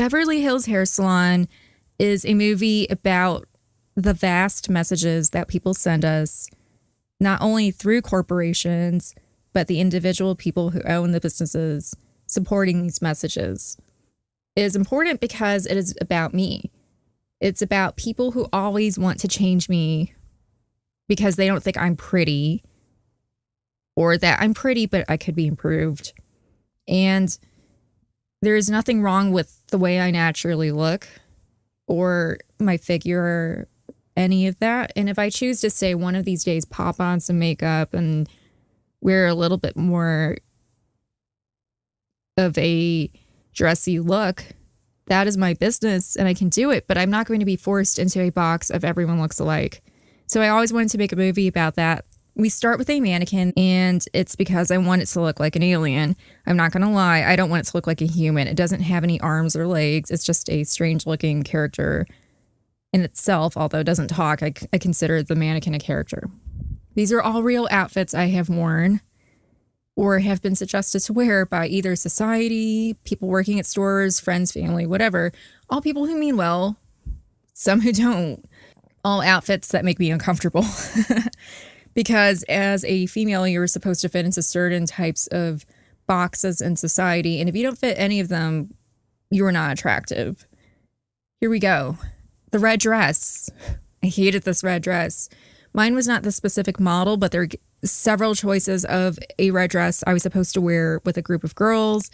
Beverly Hills Hair Salon is a movie about the vast messages that people send us, not only through corporations, but the individual people who own the businesses supporting these messages. It is important because it is about me. It's about people who always want to change me because they don't think I'm pretty, or that I'm pretty, but I could be improved. And there is nothing wrong with the way I naturally look or my figure or any of that. And if I choose to say one of these days, pop on some makeup and wear a little bit more of a dressy look, that is my business and I can do it, but I'm not going to be forced into a box of everyone looks alike. So I always wanted to make a movie about that. We start with a mannequin, and it's because I want it to look like an alien. I'm not going to lie. I don't want it to look like a human. It doesn't have any arms or legs. It's just a strange looking character in itself, although it doesn't talk. I consider the mannequin a character. These are all real outfits I have worn or have been suggested to wear by either society, people working at stores, friends, family, whatever. All people who mean well, some who don't. All outfits that make me uncomfortable. Because as a female, you're supposed to fit into certain types of boxes in society. And if you don't fit any of them, you're not attractive. Here we go. The red dress. I hated this red dress. Mine was not the specific model, but there are several choices of a red dress I was supposed to wear with a group of girls.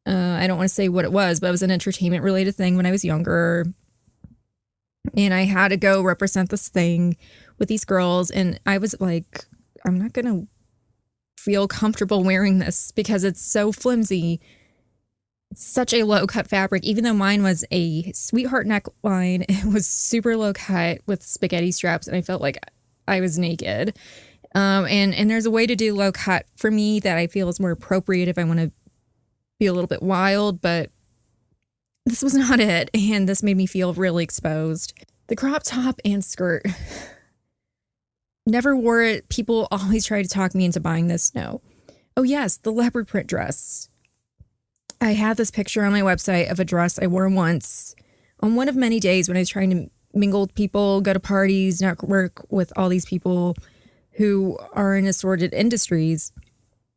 I don't want to say what it was, but it was an entertainment related thing when I was younger. And I had to go represent this thing with these girls. And I was like, I'm not going to feel comfortable wearing this because it's so flimsy. It's such a low cut fabric, even though mine was a sweetheart neckline. It was super low cut with spaghetti straps. And I felt like I was naked. And there's a way to do low cut for me that I feel is more appropriate if I want to be a little bit wild, but this was not it. And this made me feel really exposed. The crop top and skirt. Never wore it. People always try to talk me into buying this. No. Oh, yes, the leopard print dress. I had this picture on my website of a dress I wore once on one of many days when I was trying to mingle with people, go to parties, network with all these people who are in assorted industries.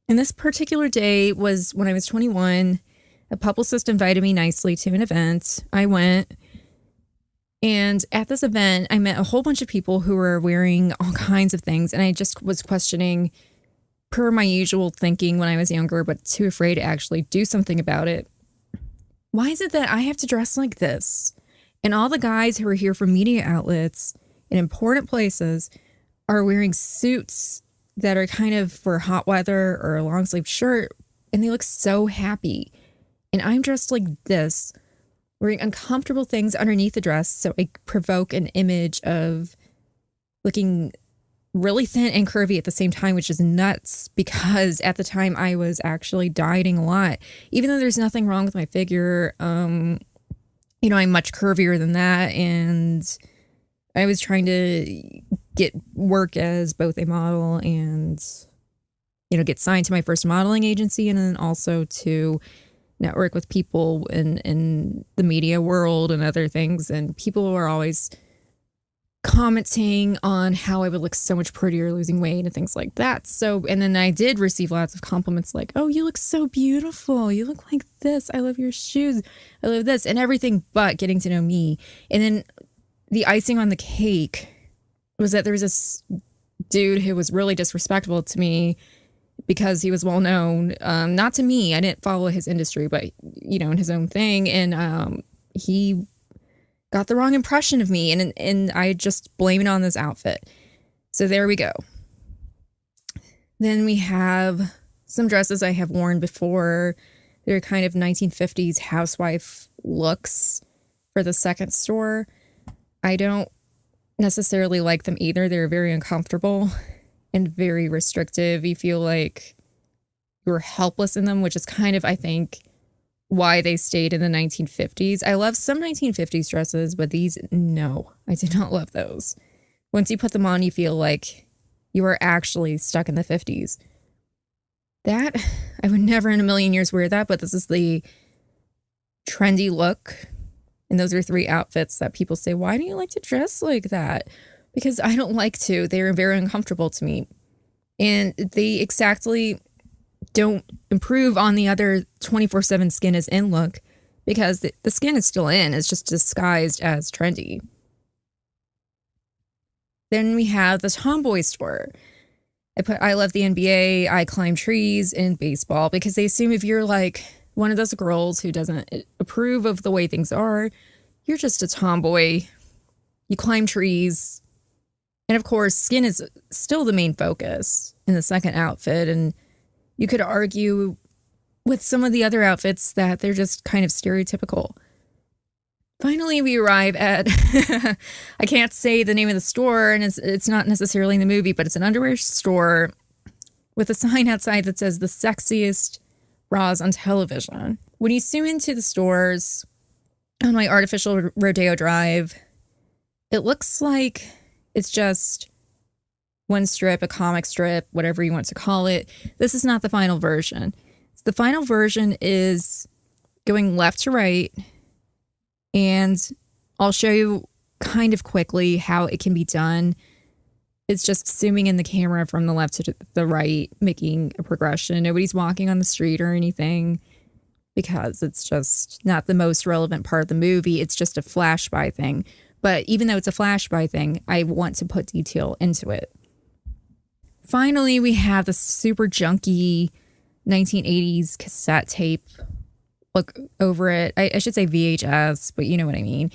And this particular day was when I was 21. A publicist invited me nicely to an event. I went. And at this event, I met a whole bunch of people who were wearing all kinds of things. And I just was questioning, per my usual thinking when I was younger, but too afraid to actually do something about it. Why is it that I have to dress like this? And all the guys who are here from media outlets in important places are wearing suits that are kind of for hot weather or a long sleeve shirt. And they look so happy. And I'm dressed like this, wearing uncomfortable things underneath the dress, so I provoke an image of looking really thin and curvy at the same time, which is nuts because at the time I was actually dieting a lot. Even though there's nothing wrong with my figure, I'm much curvier than that, and I was trying to get work as both a model and, get signed to my first modeling agency, and then also to network with people in the media world and other things. And people were always commenting on how I would look so much prettier losing weight and things like that. So, and then I did receive lots of compliments like, oh, you look so beautiful. You look like this. I love your shoes. I love this, and everything but getting to know me. And then the icing on the cake was that there was this dude who was really disrespectful to me because he was well known, not to me. I didn't follow his industry, but, in his own thing. And he got the wrong impression of me. And I just blame it on this outfit. So there we go. Then we have some dresses I have worn before. They're kind of 1950s housewife looks for the second store. I don't necessarily like them either. They're very uncomfortable and very restrictive. You feel like you're helpless in them, which is kind of, I think, why they stayed in the 1950s. I love some 1950s dresses, but these, no, I did not love those. Once you put them on, you feel like you are actually stuck in the 50s. That, I would never in a million years wear that, but this is the trendy look. And those are 3 outfits that people say, why do you like to dress like that? Because I don't like to. They're very uncomfortable to me. And they exactly don't improve on the other 24/7 skin is in look, because the skin is still in. It's just disguised as trendy. Then we have the tomboy store. I love the NBA, I climb trees, and baseball, because they assume if you're like one of those girls who doesn't approve of the way things are, you're just a tomboy. You climb trees. And of course, skin is still the main focus in the second outfit. And you could argue with some of the other outfits that they're just kind of stereotypical. Finally, we arrive at, I can't say the name of the store, and it's not necessarily in the movie, but it's an underwear store with a sign outside that says the sexiest bras on television. When you zoom into the stores on my artificial Rodeo drive, it looks like it's just one strip, a comic strip, whatever you want to call it. This is not the final version. The final version is going left to right, and I'll show you kind of quickly how it can be done. It's just zooming in the camera from the left to the right, making a progression. Nobody's walking on the street or anything, because it's just not the most relevant part of the movie. It's just a flash by thing. But even though it's a flash by thing, I want to put detail into it. Finally, we have the super junky 1980s cassette tape look over it. I should say VHS, but you know what I mean.